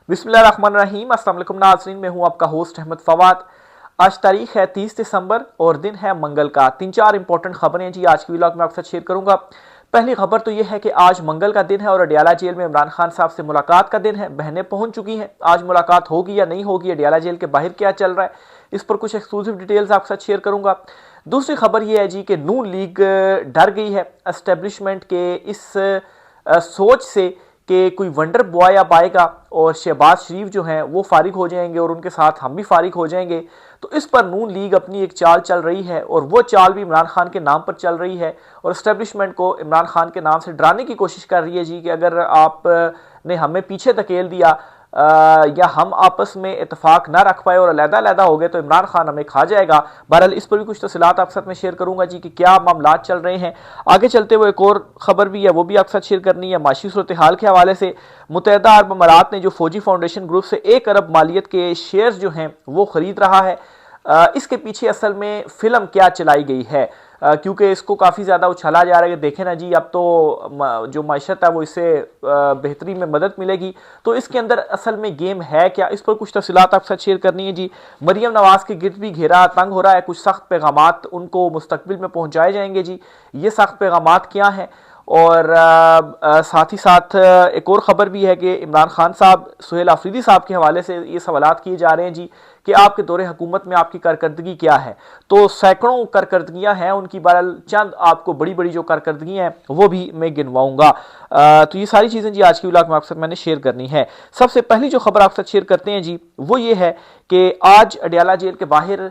बिस्मिल्लाहिर्रहमानिर्रहीम। अस्सलाम वालेकुम नाज़रीन, मैं हूं आपका होस्ट अहमद फवाद। आज तारीख है 30 दिसंबर और दिन है मंगल का। 3-4 इंपॉर्टेंट खबरें जी आज की व्लॉग में आपके साथ शेयर करूंगा। पहली खबर तो यह है कि आज मंगल का दिन है और अडियाला जेल में इमरान खान साहब से मुलाकात का दिन है। बहनें पहुंच चुकी हैं। आज मुलाकात होगी या नहीं होगी, अडियाला जेल के बाहर क्या चल रहा है, इस पर कुछ एक्सक्लूसिव डिटेल्स आपके साथ शेयर करूंगा। दूसरी खबर यह है जी कि नून लीग डर गई है एस्टेब्लिशमेंट के इस सोच से कि कोई वंडर बॉय अब आएगा और शहबाज शरीफ जो हैं वो फारिग हो जाएंगे और उनके साथ हम भी फारिग हो जाएंगे। तो इस पर नून लीग अपनी एक चाल चल रही है और वो चाल भी इमरान खान के नाम पर चल रही है और एस्टेब्लिशमेंट को इमरान खान के नाम से डराने की कोशिश कर रही है जी कि अगर आप ने हमें पीछे धकेल दिया या हम आपस में इतफाक ना रख पाए और अलग-अलग हो गए तो इमरान खान हमें खा जाएगा। बहरहाल इस पर भी कुछ तफसीलात आपके साथ में शेयर करूंगा जी कि क्या मामलात चल रहे हैं। आगे चलते हुए एक और खबर भी है, वो भी आपके साथ शेयर करनी है। माशी सूरत हाल के हवाले से मुत्तहिदा अरब अमारात ने जो फौजी फाउंडेशन ग्रुप से 1 अरब मालियत के शेयर्स जो हैं वो खरीद रहा है। इसके पीछे असल में फिल्म क्या चलाई गई है, क्योंकि इसको काफ़ी ज़्यादा उछाला जा रहा है कि देखें ना जी अब तो जो माशत है वो इससे बेहतरी में मदद मिलेगी। तो इसके अंदर असल में गेम है क्या, इस पर कुछ तफसीलात आपके साथ शेयर करनी है जी। मरियम नवाज के गिर्द भी घेरा तंग हो रहा है। कुछ सख्त पैगामात उनको मुस्तकबिल में पहुँचाए जाएंगे जी। ये सख्त पैगामात क्या हैं, और साथ ही साथ एक और ख़बर भी है कि इमरान खान साहब सुहेल आफरीदी साहब के हवाले से ये सवालात किए जा रहे हैं जी कि आपके दौरे हुकूमत में आपकी कारकर्दगी क्या है। तो सैकड़ों कारकर्दगियाँ हैं उनकी, बहरहाल चंद आपको बड़ी बड़ी जो कारकर्दगियाँ हैं वो भी मैं गिनवाऊंगा। तो ये सारी चीज़ें जी आज की व्लॉग में आपके साथ मैंने शेयर करनी है। सबसे पहली जो खबर आपके साथ शेयर करते हैं जी वो ये है कि आज अडियाला जेल के बाहर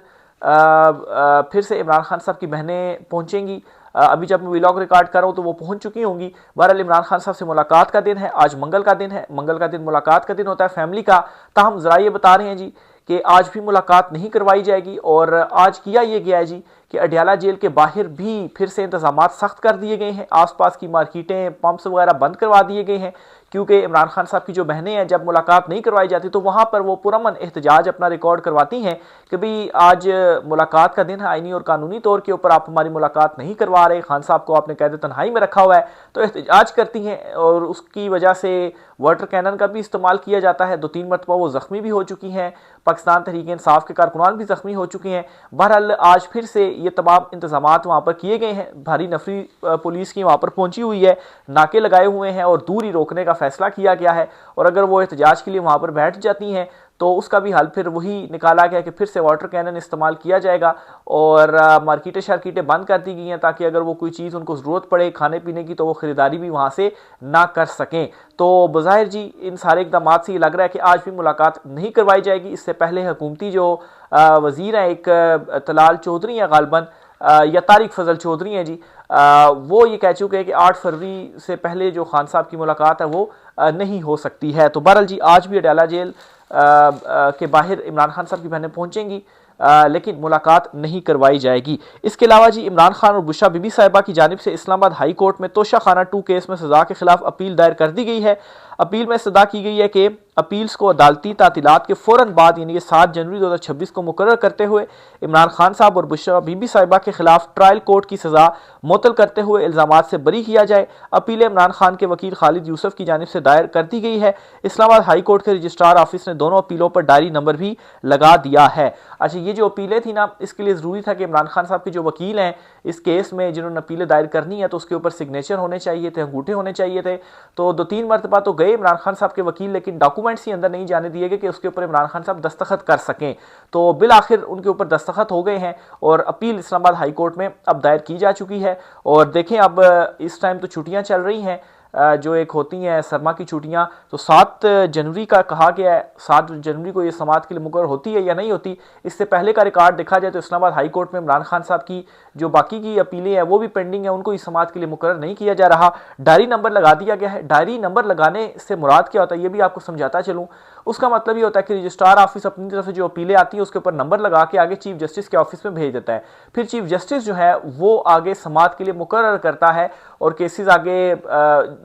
फिर से इमरान खान साहब की बहनें पहुंचेंगी। अभी जब मैं व्लॉग रिकॉर्ड कर रहा हूं तो वो पहुंच चुकी होंगी। बहरहाल इमरान खान साहब से मुलाकात का दिन है, आज मंगल का दिन है। मंगल का दिन मुलाकात का दिन होता है फैमिली का। ताहम जरा ये बता रहे हैं जी कि आज भी मुलाकात नहीं करवाई जाएगी और आज किया यह गया है जी कि अडियाला जेल के बाहर भी फिर से इंतजाम सख्त कर दिए गए हैं। आसपास की मार्केटें, पंप्स वगैरह बंद करवा दिए गए हैं, क्योंकि इमरान खान साहब की जो बहनें हैं जब मुलाकात नहीं करवाई जाती तो वहाँ पर वो पुरअमन एहतजाज अपना रिकॉर्ड करवाती हैं कि भाई आज मुलाकात का दिन है, आईनी और कानूनी तौर के ऊपर आप हमारी मुलाकात नहीं करवा रहे, खान साहब को आपने कैद तन्हाई में रखा हुआ है। तो एहतजाज करती हैं और उसकी वजह से वाटर कैनन का भी इस्तेमाल किया जाता है। 2-3 मरतबा वो ज़ख्मी भी हो चुकी हैं। पाकिस्तान तहरीक इंसाफ के कारकुनान भी ज़ख्मी हो चुके हैं। बहरहाल आज फिर से ये तमाम इंतजामात वहाँ पर किए गए हैं। भारी नफरी पुलिस की वहाँ पर पहुँची हुई है, नाके लगाए हुए हैं और दूरी रोकने का फैसला किया गया है। और अगर वो एहतजाज के लिए वहाँ पर बैठ जाती हैं तो उसका भी हल फिर वही निकाला गया कि फिर से वाटर कैनन इस्तेमाल किया जाएगा और मार्केटें शार्केटें बंद कर दी गई हैं ताकि अगर वो कोई चीज़ उनको ज़रूरत पड़े खाने पीने की तो वो ख़रीदारी भी वहाँ से ना कर सकें। तो बज़ाहिर जी इन सारे इक़दाम से ये लग रहा है कि आज भी मुलाकात नहीं करवाई जाएगी। इससे पहले हुकूमती जो वज़ीर हैं, एक तलाल चौधरी हैं गालबन या तारिक फजल चौधरी हैं जी, वो ये कह चुके हैं कि 8 फरवरी से पहले जो खान साहब की मुलाकात है वो नहीं हो सकती है। तो बहरहाल जी आज भी अडियाला जेल के बाहर इमरान खान साहब की बहनें पहुंचेंगी, लेकिन मुलाकात नहीं करवाई जाएगी। इसके अलावा जी इमरान खान और बुशरा बीबी साहिबा की जानिब से इस्लामाबाद हाई कोर्ट में तोशा खाना 2 केस में सजा के खिलाफ अपील दायर कर दी गई है। अपील में सदा की गई है कि अपील्स को अदालती तातीलात के फ़ौरन बाद यानी कि 7 जनवरी 2026 को मुकर्रर करते हुए इमरान खान साहब और बुशरा बीबी साहिबा के खिलाफ ट्रायल कोर्ट की सजा मुअत्तल करते हुए इल्ज़ामात से बरी किया जाए। अपील इमरान खान के वकील खालिद यूसुफ की जानिब से दायर कर दी गई है। इस्लामाबाद हाई कोर्ट के रजिस्ट्रार ऑफिस ने दोनों अपीलों पर डायरी नंबर भी लगा दिया है। अच्छा, ये जो अपीलें थी ना, इसके लिए ज़रूरी था कि इमरान खान साहब के जो वकील हैं इस केस में जिन्होंने अपीलें दायर करनी है तो उसके ऊपर सिग्नेचर होने चाहिए थे, अंगूठे होने चाहिए थे। तो 2-3 मरतबा तो गए इमरान खान साहब के वकील, लेकिन डॉक्यूमेंट्स ही अंदर नहीं जाने दिए गए कि उसके ऊपर इमरान खान साहब दस्तखत कर सकें। तो बिल आखिर उनके ऊपर दस्तखत हो गए हैं और अपील इस्लामाबाद हाई कोर्ट में अब दायर की जा चुकी है। और देखें अब इस टाइम तो छुट्टियां चल रही हैं, जो एक होती हैं सरमा की छुट्टियां, तो 7 जनवरी का कहा गया है। 7 जनवरी को ये समात के लिए मुकर्रर होती है या नहीं होती, इससे पहले का रिकॉर्ड देखा जाए तो इस्लामाबाद हाई कोर्ट में इमरान खान साहब की जो बाकी की अपीलें हैं वो भी पेंडिंग है, उनको इस समात के लिए मुकर्रर नहीं किया जा रहा। डायरी नंबर लगा दिया गया है। डायरी नंबर लगाने से मुराद क्या होता है ये भी आपको समझाता चलूँ। उसका मतलब ये होता है कि रजिस्ट्रार ऑफिस अपनी तरफ से जो अपीलें आती है उसके ऊपर नंबर लगा के आगे चीफ जस्टिस के ऑफिस में भेज देता है। फिर चीफ जस्टिस जो है वो आगे समात के लिए मुकर्रर करता है और केसेस आगे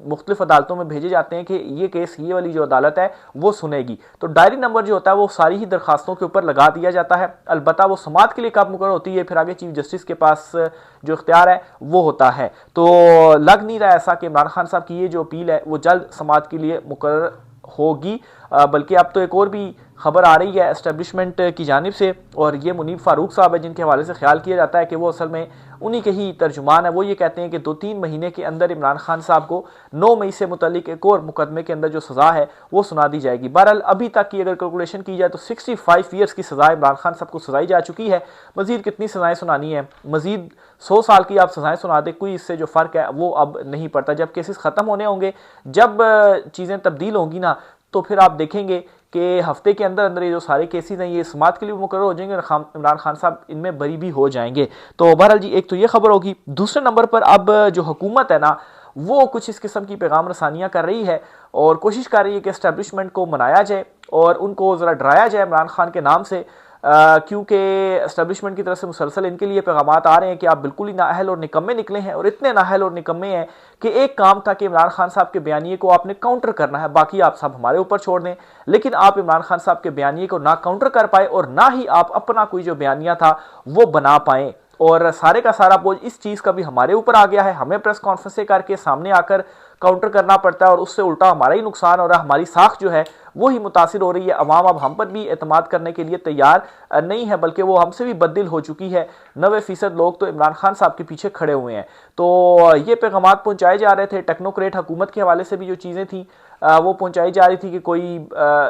मुख्तलिफ अदालतों में भेजे जाते हैं कि ये केस ये वाली जो अदालत है वो सुनेगी। तो डायरी नंबर जो होता है वो सारी ही दरखास्तों के ऊपर लगा दिया जाता है। अलबत्ता वो समात के लिए कब मुकर्रर होती है फिर आगे चीफ जस्टिस के पास जो इख्तियार है वो होता है। तो लग नहीं रहा ऐसा कि इमरान खान साहब की ये जो अपील है वो जल्द समात के लिए मुकर्रर होगी, बल्कि अब तो एक और भी खबर आ रही है एस्टेब्लिशमेंट की जानिब से, और ये मुनीब फारूक साहब है जिनके हवाले से ख्याल किया जाता है कि वो असल में उन्हीं के ही तर्जुमान है। वो ये कहते हैं कि 2-3 महीने के अंदर इमरान खान साहब को 9 मई से मुतल्लिक एक और मुकदमे के अंदर जो सज़ा है वो सुना दी जाएगी। बहरहाल अभी तक की अगर कैलकुलेशन की जाए तो 65 ईयर्स की सज़ा इमरान खान साहब को सुनाई जा चुकी है। मजीद कितनी सज़ाएँ सुनानी है, मजीद 100 साल की आप सज़ाएँ सुना दे, कोई इससे जो फ़र्क है वो अब नहीं पड़ता। जब केसेस ख़त्म होने होंगे, जब चीज़ें तब्दील होंगी ना, तो फिर आप देखेंगे कि हफ्ते के अंदर अंदर ये जो सारे केसेस हैं ये समात के लिए मुकर्रर हो जाएंगे और इमरान खान साहब इनमें बरी भी हो जाएंगे। तो बहरहाल जी एक तो ये खबर होगी। दूसरे नंबर पर अब जो हुकूमत है ना वो कुछ इस किस्म की पैगाम रसानियाँ कर रही है और कोशिश कर रही है कि एस्टेब्लिशमेंट को मनाया जाए और उनको ज़रा डराया जाए इमरान खान के नाम से, क्योंकि एस्टेब्लिशमेंट की तरफ से मुसलसल इनके लिए पैगामात आ रहे हैं कि आप बिल्कुल ही नाअहल और निकम्मे निकले हैं, और इतने नाअहल और निकम्मे हैं कि एक काम था कि इमरान खान साहब के बयानिए को आपने काउंटर करना है, बाकी आप सब हमारे ऊपर छोड़ दें। लेकिन आप इमरान खान साहब के बयानिए को ना काउंटर कर पाए और ना ही आप अपना कोई जो बयानिया था वो बना पाए, और सारे का सारा बोझ इस चीज़ का भी हमारे ऊपर आ गया है। हमें प्रेस कॉन्फ्रेंसें करके सामने आकर काउंटर करना पड़ता है और उससे उल्टा हमारा ही नुकसान हो रहा है, हमारी साख जो है वो ही मुतासिर हो रही है। अवाम अब हम पर भी एतमाद करने के लिए तैयार नहीं है, बल्कि वो हमसे भी बददिल हो चुकी है। 90% लोग तो इमरान खान साहब के पीछे खड़े हुए हैं। तो ये पैगामात पहुंचाए जा रहे थे, टेक्नोक्रेट हुकूमत के हवाले से भी जो चीज़ें थी वो पहुंचाई जा रही थी कि कोई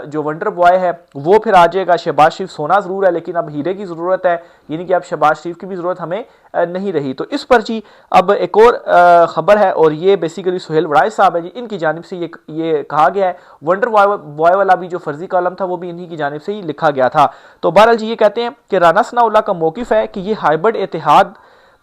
जो वंडर बॉय है वो फिर आ जाएगा। शहबाज शरीफ सोना ज़रूर है लेकिन अब हीरे की ज़रूरत है, यानी कि अब शहबाज शरीफ की भी ज़रूरत हमें नहीं रही। तो इस पर जी अब एक और ख़बर है, और ये बेसिकली सुहेल वड़ाइच साहब है जी, इनकी जानिब से ये कहा गया है। वंडर बॉय वाला भी जो फर्जी कॉलम था वो भी इन्हीं की जानिब से ही लिखा गया था। तो बहरहाल जी ये कहते हैं कि राना सनाउल्लाह का मौक़िफ़ है कि ये हाइब्रिड इत्तेहाद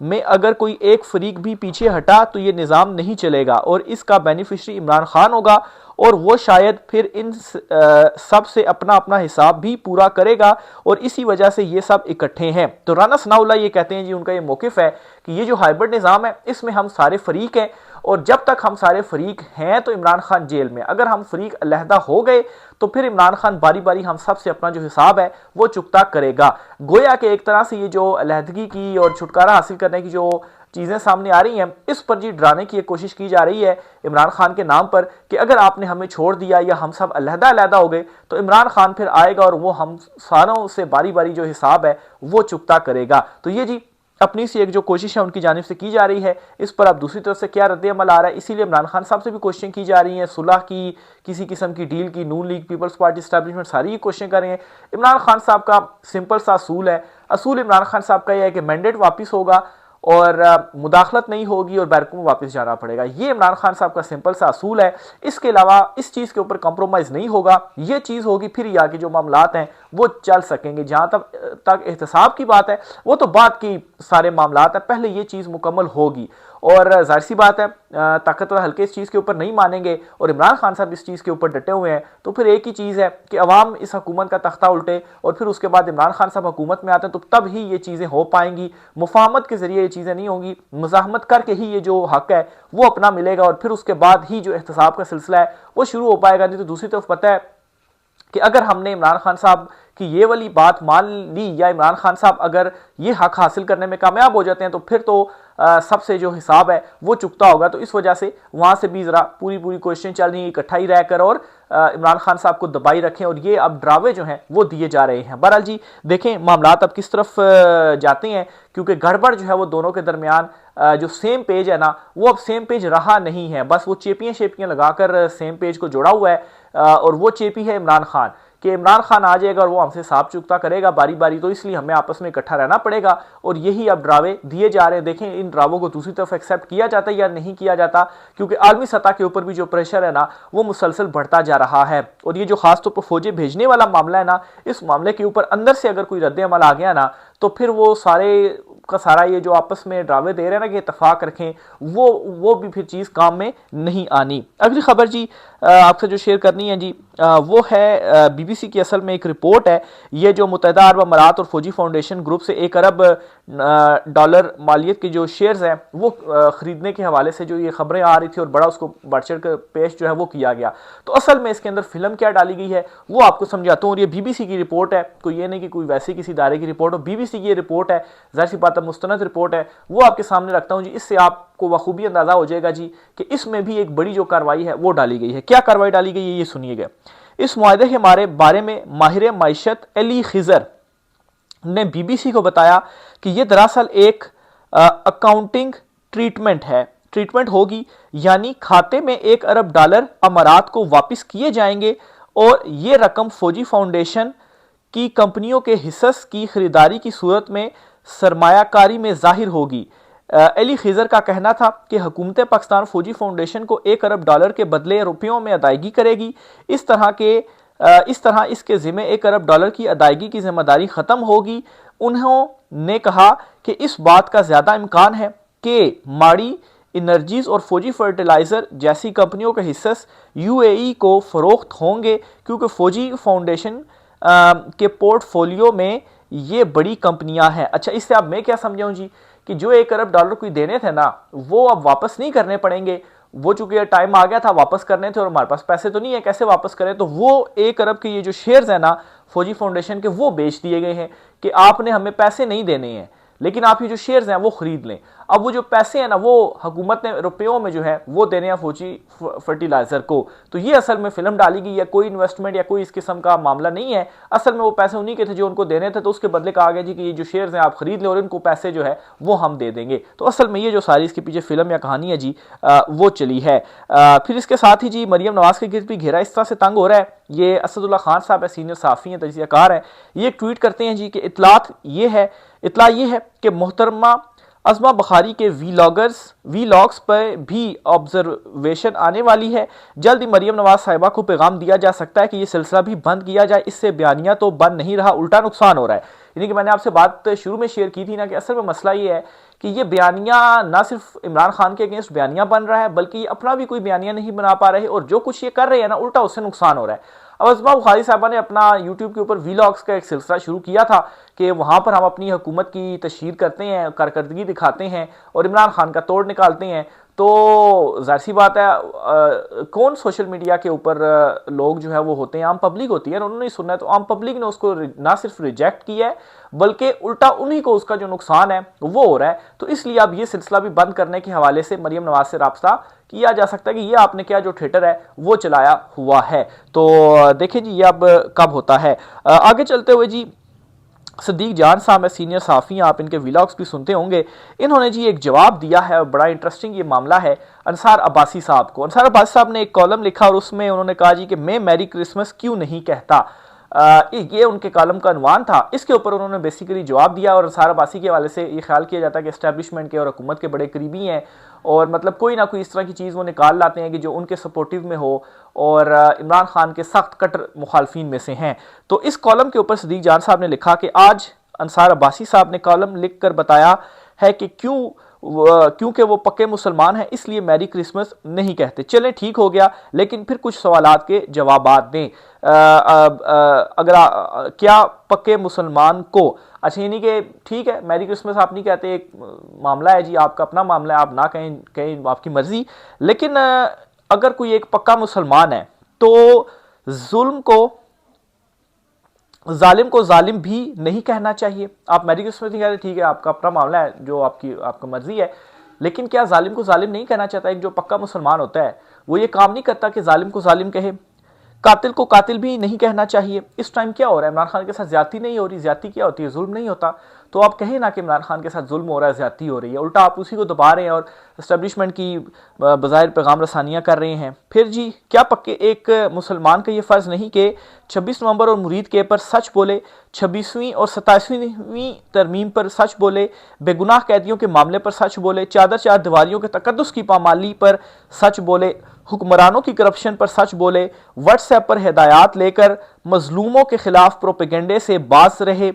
में अगर कोई एक फरीक भी पीछे हटा तो ये निज़ाम नहीं चलेगा और इसका बेनिफिशरी इमरान खान होगा, और वो शायद फिर इन सब से अपना अपना हिसाब भी पूरा करेगा, और इसी वजह से ये सब इकट्ठे हैं। तो राना सनाउल्लाह ये कहते हैं जी, उनका ये मौक़िफ़ है कि ये जो हाइब्रिड निज़ाम है इसमें हम सारे फरीक हैं, और जब तक हम सारे फरीक हैं तो इमरान खान जेल में। अगर हम फरीक अलहदा हो गए तो फिर इमरान खान बारी बारी हम सब से अपना जो हिसाब है वो चुकता करेगा। गोया कि एक तरह से ये जो अलहदगी की और छुटकारा हासिल करने की जो चीज़ें सामने आ रही हैं, इस पर जी डराने की एक कोशिश की जा रही है इमरान खान के नाम पर कि अगर आपने हमें छोड़ दिया या हम सब अलहदा अलहदा हो गए तो इमरान खान फिर आएगा और वो हम सारों से बारी बारी जो हिसाब है वो चुकता करेगा। तो ये जी अपनी सी एक जो कोशिश है उनकी जानिब से की जा रही है। इस पर अब दूसरी तरफ से क्या रद्द-ए-अमल आ रहा है, इसीलिए इमरान खान साहब से भी कोशिशें की जा रही हैं, सुलह की, किसी किस्म की डील की। नून लीग, पीपल्स पार्टी, एस्टैब्लिशमेंट सारी ये कोशिशें कर रहे हैं। इमरान खान साहब का सिंपल सा असूल है, असूल इमरान खान साहब का यह है कि मैंडेट वापस होगा और मुदाखलत नहीं होगी और बैरकों में वापस जाना पड़ेगा। ये इमरान खान साहब का सिंपल सा असूल है। इसके अलावा इस चीज़ के ऊपर कॉम्प्रोमाइज़ नहीं होगा। ये चीज़ होगी फिर ही आगे जो मामलात हैं वो चल सकेंगे। जहाँ तक एहतसाब की बात है वो तो बात की सारे मामलात है, पहले ये चीज़ मुकम्मल होगी। और जाहिर सी बात है ताकतवर हल्के इस चीज़ के ऊपर नहीं मानेंगे और इमरान खान साहब इस चीज़ के ऊपर डटे हुए हैं, तो फिर एक ही चीज़ है कि अवाम इस हुकूमत का तख्ता उल्टे और फिर उसके बाद इमरान खान साहब हुकूमत में आते हैं, तो तब ही ये चीज़ें हो पाएंगी। मुफाहमत के जरिए ये चीज़ें नहीं होंगी, मुज़ाहमत करके ही ये जो हक है वो अपना मिलेगा और फिर उसके बाद ही जो एहतसाब का सिलसिला है वो शुरू हो पाएगा। नहीं तो दूसरी तरफ पता है कि अगर हमने इमरान खान साहब की ये वाली बात मान ली या इमरान खान साहब अगर ये हक हासिल करने में कामयाब हो जाते हैं तो फिर तो सबसे जो हिसाब है वो चुकता होगा। तो इस वजह से वहाँ से भी ज़रा पूरी कोशिशें चल रही हैं इकट्ठा ही रहकर और इमरान खान साहब को दबाई रखें, और ये अब ड्रावे जो हैं वो दिए जा रहे हैं। बहरहाल जी देखें मामलात अब किस तरफ जाते हैं, क्योंकि गड़बड़ जो है वो दोनों के दरमियान जो सेम पेज है ना वो अब सेम पेज रहा नहीं है, बस वो चेपियाँ शेपियाँ लगाकर सेम पेज को जोड़ा हुआ है, और वो चेपी है इमरान खान कि इमरान खान आ जाएगा और वो हमसे हिसाब चुकता करेगा बारी बारी, तो इसलिए हमें आपस में इकट्ठा रहना पड़ेगा। और यही अब ड्रावे दिए जा रहे हैं। देखें इन ड्रावों को दूसरी तरफ एक्सेप्ट किया जाता है या नहीं किया जाता, क्योंकि आलमी सतह के ऊपर भी जो प्रेशर है ना वो मुसलसल बढ़ता जा रहा है। और ये जो खासतौर पर फौजें भेजने वाला मामला है ना, इस मामले के ऊपर अंदर से अगर कोई रद्द अमल आ गया ना तो फिर वो सारे का सारा ये जो आपस में ड्रावे दे रहे हैं ना कि इत्तेफाक रखें, वो भी फिर चीज़ काम में नहीं आनी। अगली खबर जी आपसे जो शेयर करनी है जी वो है बीबीसी की असल में एक रिपोर्ट है। ये जो मुत्तहिदा अरब अमारात और फौजी फाउंडेशन ग्रुप से $1 अरब मालियत के जो शेयर्स हैं वो ख़रीदने के हवाले से जो ये खबरें आ रही थी और बड़ा उसको बढ़ चढ़ कर पेश जो है वो किया गया। तो असल में इसके अंदर फिल्म क्या डाली गई है वो आपको समझाता हूँ। और ये बीबीसी की रिपोर्ट है, कोई ये नहीं कि कोई वैसे किसी इदारे की रिपोर्ट हो, बीबीसी की ये रिपोर्ट है, ज़ाहिर सी बात है मुस्तनद रिपोर्ट है, वो आपके सामने रखता हूँ जी। इससे आप आपको बखूबी अंदाजा हो जाएगा जी कि इसमें भी एक बड़ी जो कार्रवाई है वो डाली गई है। क्या कार्रवाई डाली गई है ये सुनिएगा। इस मुआहदे के बारे में माहिर माइशत अली खिजर ने बीबीसी को बताया कि यह दरअसल एक अकाउंटिंग ट्रीटमेंट होगी, यानी खाते में $1 अरब अमारात को वापस किए जाएंगे और ये रकम फौजी फाउंडेशन की कंपनियों के हिस्स की खरीदारी की सूरत में सरमायाकारी में जाहिर होगी। अली खिजर का कहना था कि हुकूमत पाकिस्तान फौजी फाउंडेशन को $1 अरब के बदले रुपयों में अदायगी करेगी। इस तरह इसके ज़िम्मे $1 अरब की अदायगी की जिम्मेदारी ख़त्म होगी। उन्होंने कहा कि इस बात का ज़्यादा इम्कान है कि माड़ी इनर्जीज और फौजी फर्टिलाइज़र जैसी कंपनियों के हिस्से यूएई को फ़रोख्त होंगे, क्योंकि फौजी फाउंडेशन के पोर्टफोलियो में ये बड़ी कंपनियां हैं। अच्छा, इससे अब मैं क्या समझाऊं जी कि जो $1 अरब कोई देने थे ना वो अब वापस नहीं करने पड़ेंगे। वो चूंकि टाइम आ गया था वापस करने थे और हमारे पास पैसे तो नहीं है, कैसे वापस करें, तो वो $1 अरब के ये जो शेयर्स है ना फौजी फाउंडेशन के वो बेच दिए गए हैं कि आपने हमें पैसे नहीं देने हैं, लेकिन आप ये जो शेयर्स हैं वो खरीद लें। अब वो जो पैसे हैं ना वो हुकूमत ने रुपयों में जो है वो देने हैं फौजी फर्टिलाइजर को। तो ये असल में फिल्म डाली गई है, कोई इन्वेस्टमेंट या कोई इस किस्म का मामला नहीं है। असल में वो पैसे उन्हीं के थे जो उनको देने थे, तो उसके बदले कहा गया जी कि ये जो शेयर्स हैं आप खरीद लें और इनको पैसे जो है वो हम दे देंगे। तो असल में ये जो सारी इसके पीछे फिल्म या कहानी है जी वो चली है। फिर इसके साथ ही जी मरियम नवाज के गिर्द भी घेरा इस तरह से तंग हो रहा है। ये असदुल्ला खान साहब है, सीनियर सहाफ़ी हैं, तजज़ियाकार हैं, ये एक ट्वीट करते हैं जी कि इतला ये है कि मोहतरमा अज़मा बुखारी के वीलॉग्स पर भी ऑब्जर्वेशन आने वाली है। जल्द ही मरियम नवाज साहिबा को पैगाम दिया जा सकता है कि यह सिलसिला भी बंद किया जाए, इससे बयानिया तो बंद नहीं रहा, उल्टा नुकसान हो रहा है। यानी कि मैंने आपसे बात शुरू में शेयर की थी ना कि असल में मसला ये है कि ये बयानिया ना सिर्फ इमरान खान के अगेंस्ट बयानिया बन रहा है, बल्कि ये अपना भी कोई बयानिया नहीं बना पा रहे और जो कुछ ये कर रहे हैं ना उल्टा उससे नुकसान हो रहा है। अब अज़मा बुखारी साहबा ने अपना यूट्यूब के ऊपर वीलॉग्स का एक सिलसिला शुरू किया था कि वहाँ पर हम अपनी हुकूमत की तशहीर करते हैं, कारकर्दगी दिखाते हैं और इमरान खान का तोड़ निकालते हैं। तो जाहिर सी बात है कौन सोशल मीडिया के ऊपर लोग जो है वो होते हैं, आम पब्लिक होती है, उन्होंने सुनना है। तो आम पब्लिक ने उसको ना सिर्फ रिजेक्ट किया है बल्कि उल्टा उन्हीं को उसका जो नुकसान है वो हो रहा है। तो इसलिए अब ये सिलसिला भी बंद करने के हवाले से मरियम नवाज से राब्ता किया जा सकता है कि ये आपने क्या जो थिएटर है वो चलाया हुआ है। तो देखें जी ये अब कब होता है। आगे चलते हुए जी सदीक जान साहब है, सीनियर सहाफ़ी, आप इनके व्लॉग्स भी सुनते होंगे। इन्होंने जी एक जवाब दिया है, बड़ा इंटरेस्टिंग ये मामला है अंसार अब्बासी साहब को। अंसार अब्बासी साहब ने एक कॉलम लिखा और उसमें उन्होंने कहा जी कि मैं मैरी क्रिसमस क्यों नहीं कहता। ये उनके कॉलम का अनवान था। इसके ऊपर उन्होंने बेसिकली जवाब दिया और अंसार अब्बासी के हवाले से ये ख्याल किया जाता है कि एस्टैब्लिशमेंट के और हुकूमत के बड़े करीबी हैं और मतलब कोई ना कोई इस तरह की चीज़ वो निकाल लाते हैं कि जो उनके सपोर्टिव में हो और इमरान खान के सख्त कट्टर मुखालफिन में से हैं। तो इस कॉलम के ऊपर सदीक जान साहब ने लिखा कि आज अंसार अब्बासी साहब ने कॉलम लिखकर बताया है कि क्योंकि वो पक्के मुसलमान हैं इसलिए मैरी क्रिसमस नहीं कहते। चलें ठीक हो गया, लेकिन फिर कुछ सवालात के जवाबात दें। क्या पक्के मुसलमान को, अच्छा यानी कि ठीक है मैरी क्रिसमस आप नहीं कहते, एक मामला है जी, आपका अपना मामला है, आप ना कहें आपकी मर्जी, लेकिन अगर कोई एक पक्का मुसलमान है तो जालिम को जालिम भी नहीं कहना चाहिए। आप मैरी क्रिसमस नहीं कहते, ठीक है आपका अपना मामला है, जो आपका मर्जी है, लेकिन क्या जालिम को जालिम नहीं कहना चाहता? एक जो पक्का मुसलमान होता है वो ये काम नहीं करता कि जालिम को जालिम कहे। कातिल को कातिल भी नहीं कहना चाहिए। इस टाइम क्या हो रहा है, इमरान खान के साथ ज्यादती नहीं हो रही, ज्यादती क्या होती है, जुल्म नहीं होता। तो आप कहें ना कि इमरान खान के साथ जुल्म हो रहा है, ज्यादती हो रही है, उल्टा आप उसी को दबा रहे हैं और एस्टेब्लिशमेंट की बज़ाहिर पैगाम रसानियाँ कर रहे हैं। फिर जी क्या पक्के एक मुसलमान का ये फ़र्ज़ नहीं कि 26 नवंबर और मुरीद के पर सच बोले, 26वीं और 27वीं तरमीम पर सच बोले, बेगुनाह कैदियों के मामले पर सच बोले, चार दीवारियों के तकद्दुस की पामाली पर सच बोले, हुक्मरानों की करप्शन पर सच बोले, व्हाट्सएप पर हिदायत लेकर मजलूमों के खिलाफ प्रोपेगेंडे से बाज रहे,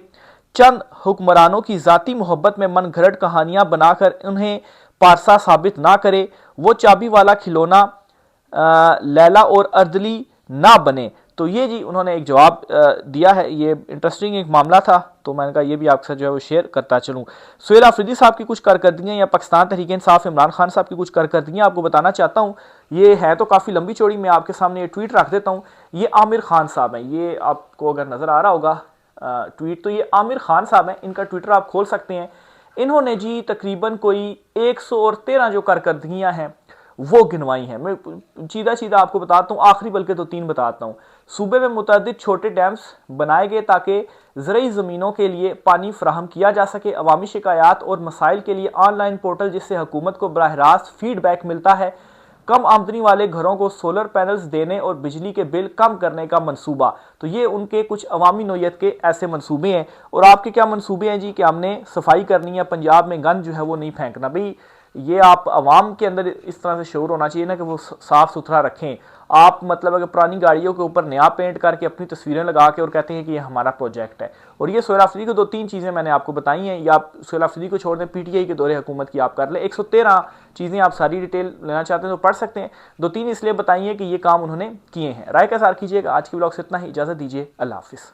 चंद हुक्मरानों की जाती मोहब्बत में मन घड़त कहानियां बनाकर उन्हें पारसा साबित ना करे, वो चाबी वाला खिलौना लैला और अर्दली ना बने। तो ये जी उन्होंने एक जवाब दिया है। ये इंटरेस्टिंग एक मामला था, तो मैंने कहा ये भी आपके साथ जो है वो शेयर करता चलूँ। सुहेल आफरीदी साहब की कुछ कारकर्दगियाँ या पाकिस्तान तहरीक इंसाफ इमरान खान साहब की कुछ कारकर्दगियाँ आपको बताना चाहता हूँ। ये है तो काफ़ी लंबी चौड़ी, मैं आपके सामने ये ट्वीट रख देता हूँ। ये आमिर खान साहब हैं, ये आपको अगर नज़र आ रहा होगा ट्वीट, तो ये आमिर खान साहब हैं, इनका ट्विटर आप खोल सकते हैं। इन्होंने जी तकरीबन कोई 113 जो कारकर्दगियां हैं वो गिनवाई हैं। मैं सीधा सीधा आपको बताता हूँ, आखिरी बल्कि तो 3 बताता हूँ। सूबे में मुतअद्दिद छोटे डैम्स बनाए गए ताकि ज़रई ज़मीनों के लिए पानी फराहम किया जा सके। अवामी शिकायत और मसाइल के लिए ऑनलाइन पोर्टल जिससे हुकूमत को बराह रास्त फीडबैक मिलता है। कम आमदनी वाले घरों को सोलर पैनल्स देने और बिजली के बिल कम करने का मंसूबा। तो ये उनके कुछ अवामी नोयत के ऐसे मंसूबे हैं। और आपके क्या मंसूबे हैं जी? कि हमने सफाई करनी है, पंजाब में गंद जो है वो नहीं फेंकना। भाई ये आप अवाम के अंदर इस तरह से शऊर होना चाहिए ना कि वो साफ सुथरा रखें। आप मतलब अगर पुरानी गाड़ियों के ऊपर नया पेंट करके अपनी तस्वीरें लगा के और कहते हैं कि ये हमारा प्रोजेक्ट है। और ये सोहेल अफरीदी को 2-3 चीज़ें मैंने आपको बताई हैं, या आप सोहेल अफरीदी को छोड़ दें, पीटीआई के दौरे हुकूमत की आप कर लें। 113 चीज़ें आप सारी डिटेल लेना चाहते हैं तो पढ़ सकते हैं। 2-3 इसलिए बताइए कि ये काम उन्होंने किए हैं। राय का इज़हार कीजिएगा। आज की ब्लॉग से इतना ही, इजाज़त दीजिए, अल्लाह हाफिज़।